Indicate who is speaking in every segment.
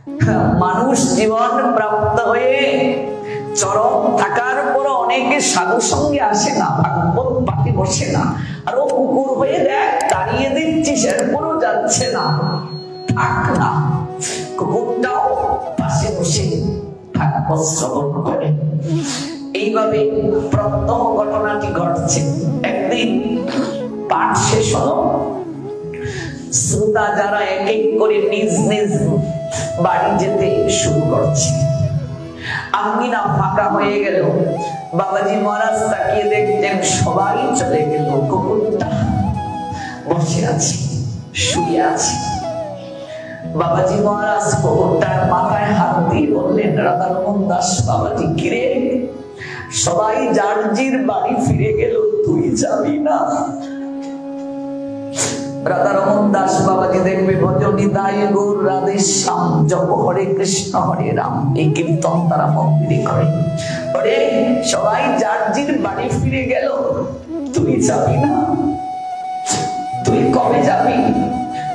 Speaker 1: মানুষ জীবন প্রাপ্ত হয়ে চরম থাকার পর অনেকে সাধু সঙ্গে আসে না, ভাগবত পাঠে বসে না, আর ও কুকুর হয়ে দেখ তাড়িয়ে দিচ্ছিস এরপরও যাচ্ছে না, থাক না। কুকুরটাও পাশে বসে ভাগবত শ্রবণ করে। এইভাবে প্রথম ঘটনাটি ঘটছে। একদিন পাঠ শেষ হলো, শ্রোতা যারা এক এক করে নিজ নিজ বাড়ি যেতে শুরু করছে। আঙ্গিনা ফাঁকা হয়ে গেল। বাবাজি মহারাজ তাকিয়ে দেখছেন সবাই চলে গেল, কুকুরটা বসে আছে, শুয়ে আছে। বাবাজি মহারাজ কুকুরটার মাথায় হাত দিয়ে বললেন, রাধারমণ দাস বাবাজি, কিরে সবাই যার জির বাড়ি ফিরে গেল, তুই যাবি না? রাধারমণ দাস বাবাজি দেখবে ভজনী দায় গৌর রাধে শ্যাম জপ হরে কৃষ্ণ হরে রাম, এই কীর্তন তারা মন্দিরে করে। ওরে সবাই যার জির বাড়ি ফিরে গেল, তুই যাবি না? তুই কবে যাবি?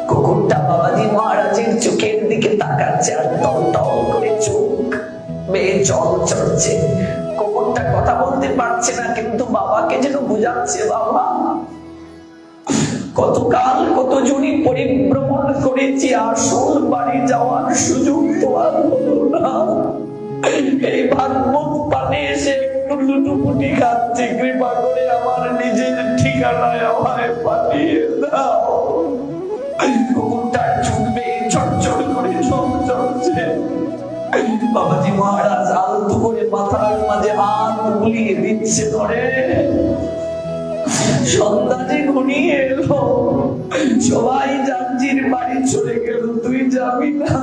Speaker 1: কুকুরটা বাবাজি মহারাজের চোখের দিকে তাকাচ্ছে আর টল টল করে চোখ বেয়ে জল চড়ছে। কুকুরটা কথা বলতে পারছে না, কিন্তু বাবাকে যেন বুঝাচ্ছে, বাবা কতকাল কত জনই পরিভ্রমণ করেছি, আসল বাড়ি যাওয়ার সুযোগ তো আর হলো না। এই ভাগবত পানে এসে একটু লুটুপুটি খাচ্ছি, কৃপা করে আমার নিজের ঠিকানায় আমায় পাঠিয়ে দাও। কুকুরটার চোখ বেয়ে চড়চড় করে জল চড়ছে। বাবাজি মহারাজ আলতু করে মাথার মাঝে হাত বুলিয়ে দিচ্ছে, ধরে সন্ধ্যা যে ঘনিয়ে এলো, সবাই যার বাড়ি চলে গেল, তুই যাবি না?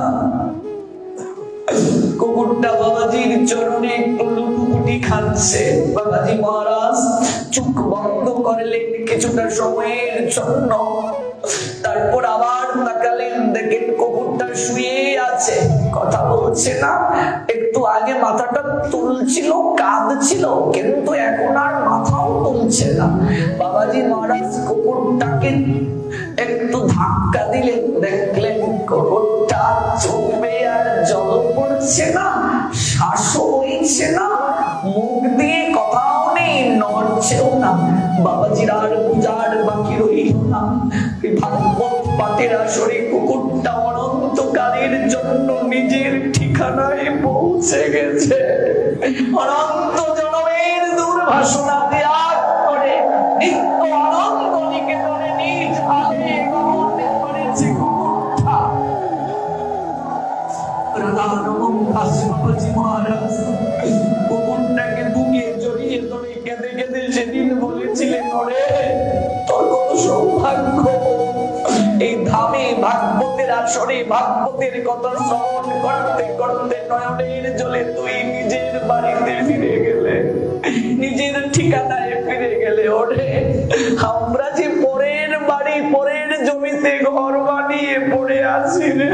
Speaker 1: কুকুরটা বাবাজির চরণে একটু লুটুপুটি খাচ্ছে। বাবাজি মহারাজ চোখ বন্ধ করলেন কিছুটা সময়ের জন্য, তারপর আবার তাকালেন, দেখেন কুকুরটা শুয়ে আছে, কথা বলছে না। একটু আগে মাথাটা তুলছিল, কাঁদছিল, কিন্তু এখন আর মাথাও তুলছে না। বাবাজি মহারাজ কুকুরটাকে একটু ধাক্কা দিলেন, দেখলেন কুকুরটা চলবে আর জল পড়ছে না, শ্বাসও হইছে না, মুখ দিয়ে কথাও নেই, নড়ছেও না। বাবাজির আর বুঝার বাকি রইল না। ভাগবত পাঠের আসরে কুকুরটা অনন্তকালের জন্য নিজের ঠিকানায় পৌঁছে গেছে। অনন্ত জনমের দুর্বাসনা ত্যাগ করে নিত্য আনন্দ নিকেতনে নিজ হাতে গমন করেছে কুকুরটা। রাধারমণ দাস বাবাজি মহারাজ কুকুরটাকে বুকে জড়িয়ে ধরে কেঁদে কেঁদে সেদিন বলেছিলেন, ওরে তোর কত সৌভাগ্য, এই ধামে ভাগবতের আসরে ভাগবতের কথা শ্রবণ করতে করতে নয়নের জলে তুই নিজের বাড়িতে ফিরে গেলে, নিজের ঠিকানায় ফিরে গেলে। ওরে আমরা যে পরের বাড়ি পরের জমিতে ঘর বানিয়ে পড়ে আছি রে,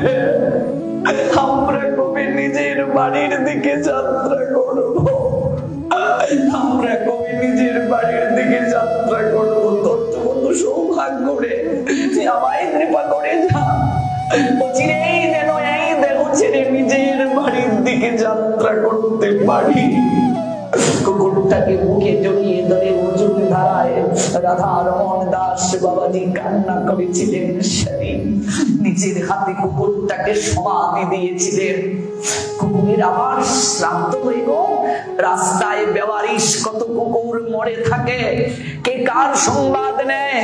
Speaker 1: আমরা কবে নিজের বাড়ির দিকে যাত্রা করবো? আমরা কবে নিজের বাড়ির দিকে যাত্রা করবো? তোর তো কত সৌভাগ্য রে, তুই আমায় কৃপা করে যা, চিরেই যেন এই দেহ ছেড়ে নিজের বাড়ির দিকে যাত্রা করতে পারি। কুকুরটাকে বুকে জড়িয়ে ধরে অজুর ধারায় রাধারমণ দাস বাবাজি কান্না করেছিলেন। সেদিন নিজের হাতে কুকুরটাকে সমাধি দিয়েছিলেন। কুকুরের আবার শ্রাদ্ধ হইল। রাস্তায় বেওয়ারিশ কত কুকুর মরে থাকে, কে কার সংবাদ নেয়?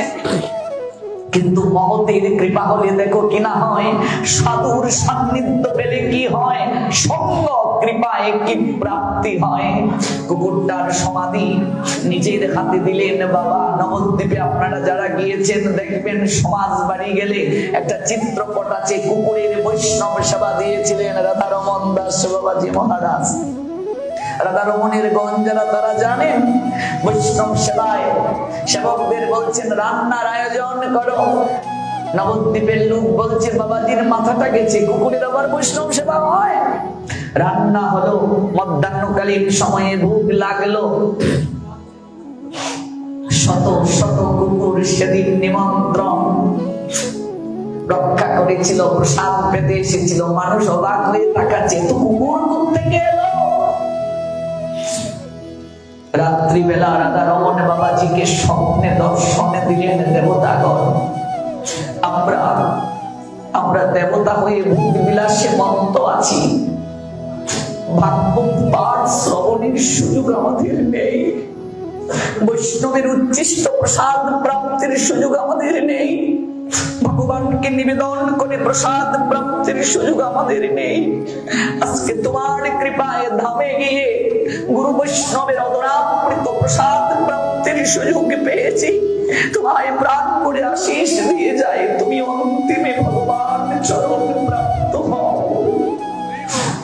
Speaker 1: কিন্তু মহতের কৃপা হলে দেখো কিনা হয়, সাধুর সান্নিধ্য পেলে কি হয়, সঙ্গ কৃপায় কি প্রাপ্তি হয়। কুকুরটার সমাধি নিজের হাতে দিলেন বাবা। নবদ্বীপে আপনারা যারা গিয়েছেন দেখবেন, সমাজ বাড়ি গেলে একটা চিত্রপট আছে, কুকুরের বৈষ্ণব সেবা দিয়েছিলেন রাধারমণ দাস বাবাজি মহারাজ। রাধারমণের গঞ্জারা তারা জানেন, বৈষ্ণব সেবায় সেবকদের বলছেন রান্নার আয়োজন করো। নবদ্বীপের লোক বলছে বাবাজির মাথাটা গেছে, কুকুরের আবার বৈষ্ণব সেবা হয়। রান্না হলো, মধ্যাহ্নকালীন সময়ে ভোগ লাগলো। শত শত কুকুর সেদিন নিমন্ত্রণ। রক্ষা করেছিল, প্রসাদ পেতে এসেছিল। মানুষ অবাক হয়ে তাকাচ্ছে, তো কুকুর কোত্থেকে এলো? রাত্রিবেলা রাধা রমন বাবাজিকে স্বপ্নে দর্শনে দিলেন দেবতাগণ। আমরা দেবতা হয়ে ভোগ বিলাসে মত্ত আছি, ভাগবত পাঠ শ্রবণের সুযোগ আমাদের নেই, বৈষ্ণবের উচ্ছিষ্ট প্রসাদ প্রাপ্তির সুযোগ আমাদের নেই, ভগবানকে নিবেদন করে প্রসাদ প্রাপ্তির সুযোগ আমাদের নেই। আজকে তোমার কৃপায় ধামে গিয়ে গুরু বৈষ্ণবের অদরামৃত প্রসাদ প্রাপ্তির সুযোগ পেয়েছি। তোমায় প্রাণ করে আশীষ দিয়ে যায়, তুমি অন্তিমে ভগবান চরণ প্রাপ্ত হও।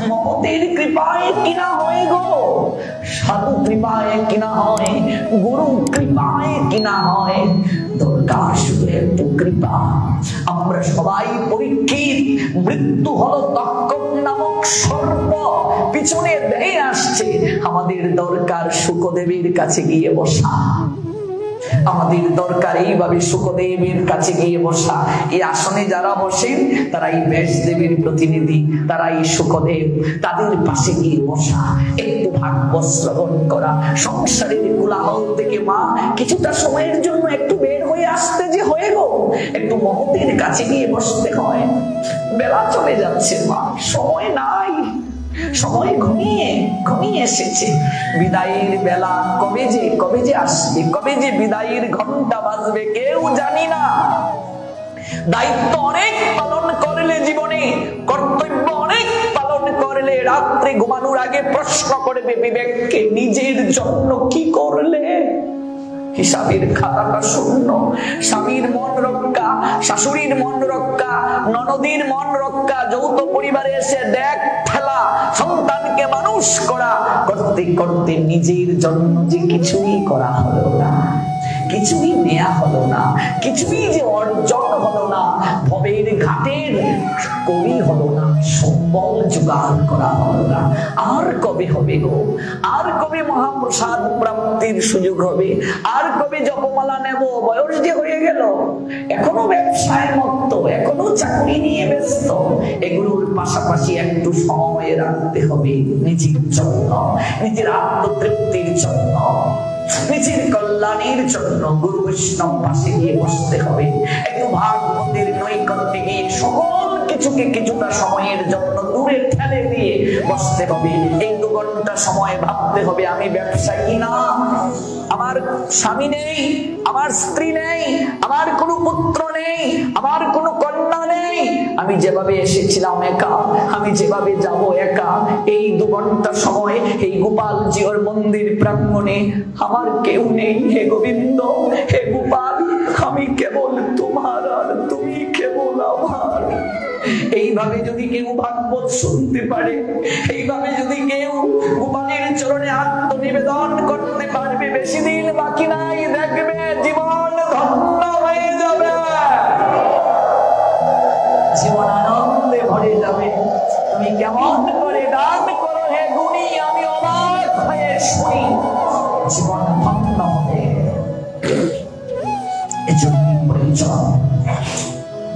Speaker 1: মমতের কৃপায় কিনা হয় গো, সাধু কৃপায় কিনা হয়, গুরু কৃপায় কিনা হয়, দরকার শুধু একটু কৃপা। আমরা সবাই পরীক্ষিত, মৃত্যু হলো তক্ষক নামক সর্প, পিছনে দেয় আসছে। আমাদের দরকার শুকদেবের কাছে গিয়ে বসা, আমাদের দরকার এইভাবে শুকদেবের কাছে গিয়ে বসা। এই আসনে যারা বসেন তারাই ব্যাসদেবের প্রতিনিধি, তারাই শুকদেব, তাদের পাশে গিয়ে বসা, একটু ভাগবত শ্রবণ করা। সংসারের কোলাহল থেকে মা কিছুটা সময়ের জন্য একটু বের হয়ে আসতে যে হয়ে গো, একটু মহতের কাছে গিয়ে বসতে হয়। বেলা চলে যাচ্ছে মা, সময় নাই, সময় ঘনিয়ে এসেছে। বিদায়ের বেলা কবে যে আসবে, কবে যে বিদায়ের ঘন্টা বাজবে কেউ জানি না। দায়িত্ব অনেক পালন করলে জীবনে, কর্তব্য অনেক পালন করলে রাত্রে ঘুমানোর আগে প্রশ্ন করবে বিবেককে, নিজের জন্য কি করলে? হিসাবের খাতাটা শূন্য। স্বামীর মন রক্ষা, শাশুড়ির মন রক্ষা, ননদীর মন রক্ষা, যৌথ পরিবারে এসে দেখ ফেলা, সন্তানকে মানুষ করা করতে করতে নিজের জন্য যে কিছুই করা হলো না, কিছুই নেয়া হলো না, কিছুই যে অর্জন হলো না, ভবের ঘাটের কবি হলো না, সম্বল জোগাড় করা হলো না। আর কবে হবে গো? আর কবে মহাপ্রসাদ প্রাপ্তির সুযোগ হবে? আর কবে জপমালা নেব? বয়স যে হয়ে গেল, এখনো ব্যবসায় মত্ত, এখনো চাকরি নিয়ে ব্যস্ত। এগুলোর পাশাপাশি একটু সময় রাখতে হবে নিজের জন্য, নিজের আত্মতৃপ্তির জন্য, নিজের কল্যাণের জন্য। গুরু বৈষ্ণব পাশে গিয়ে বসতে হবে, একটু ভাগবতের নৈকট্যে গিয়ে সকল কিছুকে কিছুটা সময়ের জন্য দূরে ঠেলে দিয়ে বসতে হবে। এই 2 ঘন্টা সময় ভাবতে হবে, আমি ব্যবসায়ী না, আমার স্বামী নেই, আমার স্ত্রী নেই, আমার কোনো পুত্র নেই, আমার কোনো কন্যা নেই, আমি যেভাবে এসেছিলাম একা, আমি যেভাবে যাব একা। এই 2 ঘন্টা সময় এই গোপাল জিওর মন্দির প্রাঙ্গণে আমার কেউ নেই। হে গোবিন্দ, হে গোপাল, আমি কেবল তোমার আর তুমি কেবল আমার। এইভাবে যদি কেউ ভাগবত শুনতে পারে, এইভাবে যদি কেউ গোপালের চরণে আত্মনিবেদন করতে পারবে, বেশি দিন বাকি নাই, দেখবে জীবন ধন্য হয়ে যাবে, জীবন আনন্দে ভরে যাবে। তুমি কেমন করে দান করো হে গুণী, আমি অবাক হয়ে শুনি, জীবন ধন্য হবে। এজন্যই প্রয়োজন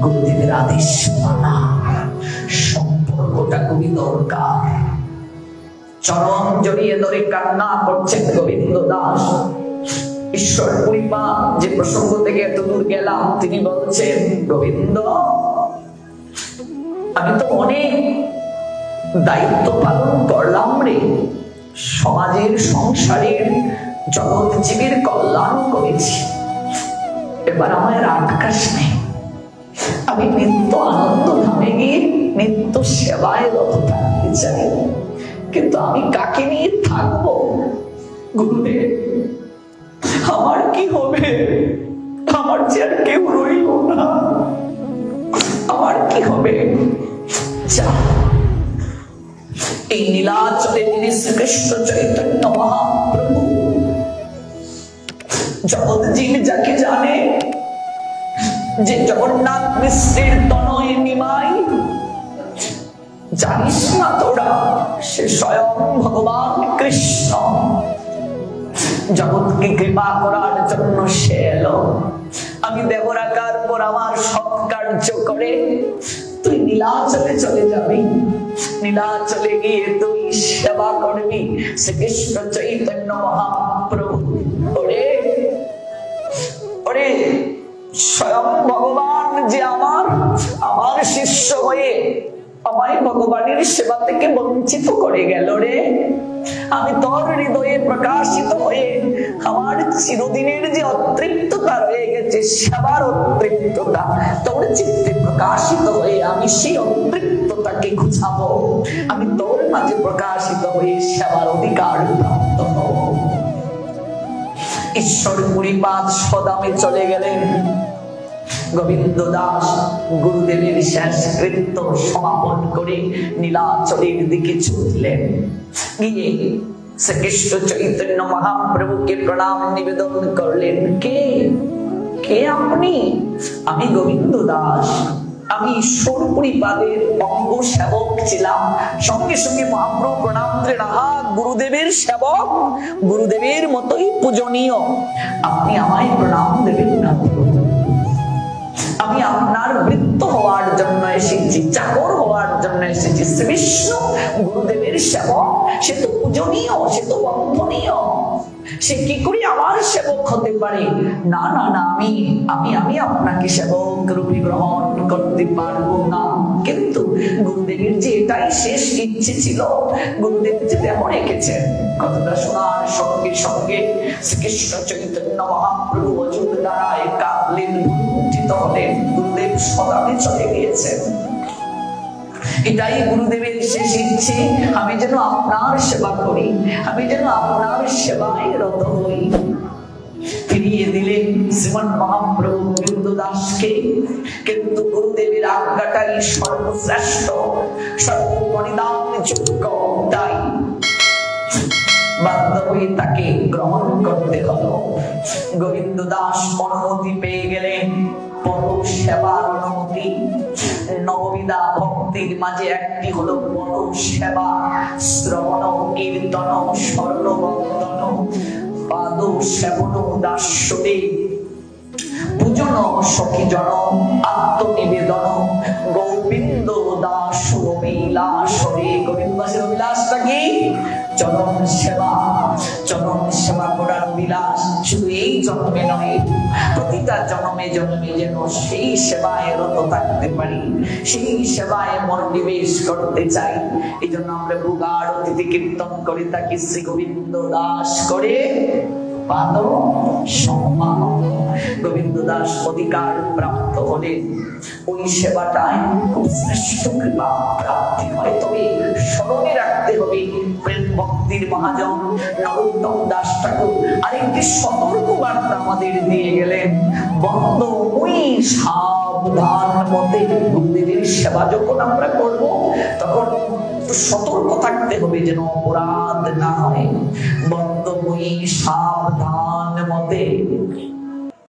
Speaker 1: গুরুদেবের আদেশ মানা, সম্পর্কটা খুবই দরকার। চরণ জড়িয়ে ধরে কান্না করছেন গোবিন্দ দাস। ঈশ্বর পরিমা যে প্রসঙ্গ থেকে এত দূর গেলাম, তিনি বলছেন, গোবিন্দ, আমি তো অনেক দায়িত্ব পালন করলাম রে, সমাজের, সংসারের, জগৎ জীবের কল্যাণ করেছি, এবার আমার আকাশ নেই। আমি নিত্য আনন্দ ধামে গিয়ে নিত্য সেবায় রত থাকতে চাই, কিন্তু আমি কাকে নিয়ে থাকবো? গুরুদেব, আমার কি হবে? আমার যে আর কেউ রইল না, আমার কি হবে? যা, এই নীলাচলে যিনি শ্রীকৃষ্ণ চৈতন্য মহাপ্রভু, জগৎ জীব যাকে জানে, যে জগন্নাথ মিশ্রের তনয় নিমাই, জানিস না তোরা, সে স্বয়ং ভগবান কৃষ্ণ। জগৎকে কৃপা করার জন্য সে এলো। আমি দেবরাকার পর আমার সব কার্য করে তুই নীলাচলে চলে যাবি, নীলাচলে গিয়ে তুই সেবা করবি শ্রীকৃষ্ণ চৈতন্য মহাপ্রভু। ওরে ওরে স্বয়ং ভগবান যে আমার শিষ্য হয়ে আমায় ভগবানের সেবা থেকে বঞ্চিত করে গেল রে। আমি তোর হৃদয়ে প্রকাশিত হয়ে আমার চিরদিনের যে অতৃপ্ততা রয়ে গেছে, সেবার অতৃপ্ততা তোর চিত্তে প্রকাশিত হয়ে আমি সেই অতৃপ্ততাকে ঘুচাবো। আমি তোর মাঝে প্রকাশিত হয়ে সেবার অধিকার প্রাপ্ত হব। ঈশ্বর পুরীপাদ সদামে চলে গেলেন। গোবিন্দ দাস গুরুদেবের শেষকৃত্য সমাপন করে নীলাচলের দিকে ছুটলেন। গিয়ে শ্রীকৃষ্ণ চৈতন্য মহাপ্রভুকে প্রণাম নিবেদন করলেন। কে কে আপনি? আমি গোবিন্দ দাস, আমি ঈশ্বর পুরীপাদের অঙ্গ সেবক ছিলাম। সঙ্গে সঙ্গে মহাপ্রভু প্রণাম দিলেন। আহা, গুরুদেবের সেবক, গুরুদেবের মতোই পূজনীয়, আপনি আমায় প্রণাম দেবেন না। আমি আপনার বৃত্ত হওয়ার জন্য এসেছি, চাকর হওয়ার জন্য এসেছি। শ্রী বিষ্ণু গুরুদেবের সেবক, সে তো পূজনীয়, সে তো বন্ধনীয়, সে কি করে আমার সেবক হতে পারে? না না না, আমি আপনাকে সেবক রূপে গ্রহণ করতে পারবো না। কিন্তু গুরুদেবের যে এটাই শেষ ইচ্ছে ছিল, গুরুদেব যে দেহ রেখেছেন। কথাটা শোনার সঙ্গে সঙ্গে শ্রীকৃষ্ণ চৈতন্য মহাপ্রভু অযুত দ্বারায় কাঁদলেন, লজ্জিত হলেন। গুরুদেব সদামে চলে গিয়েছেন। এটাই গুরুদেবের শেষ ইচ্ছে, আমি যেন আপনার সেবা করি, আমি যেন আপনার সেবায় রত হই। ফিরিয়ে দিলেন শ্রীমান মহাপ্রভু গোবিন্দ দাসকে। কিন্তু গুরুদেবের আজ্ঞাটাই সর্বশ্রেষ্ঠ, সর্বপরিণামযোগ্য, তাই বাধ্য হয়ে তাকে গ্রহণ করতে হলো। গোবিন্দ দাস অনুমতি পেয়ে গেলেন, পর সেবার অনুমতি। নববিধা ভক্তির মাঝে একটি হলো পর সেবা, শ্রবণ কীর্তন স্বর্ণবন্দন পাদ সেবন দাস্যদে পূজন সখী জন আত্মনিবেদন গোবিন্দ দাস অভিলাষরে। গোবিন্দ দাসের অভিলাষটা কি? চরণ সেবা। চরণ সেবা করার অভিলাষ শুধু এই জন্মে নয়, প্রতিটা জন্মে জন্মে যেন সেই সেবায় রত থাকতে পারি, সেই সেবায় মনোনিবেশ করতে চাই। এই জন্য আমরা বুগাড় অতিথি কীর্তন করে থাকি শ্রী গোবিন্দ দাস করে পাদ সম্মান। গোবিন্দ দাস অধিকার প্রাপ্ত হলে ওই সেবাটায় খুব শ্রেষ্ঠ কৃপা প্রাপ্তি হয়। তবে স্মরণে রাখতে হবে, প্রেম ভক্তির মহাজন নরোত্তম দাস ঠাকুর আরেকটি সতর্ক বার্তা আমাদের দিয়ে গেলেন। বন্ধ ওই সাবধান মতে গুরুদেবের সেবা যখন আমরা করব, তখন সতর্ক থাকতে হবে যেন অপরাধ না হয়। বন্ধ ওই সাবধান মতে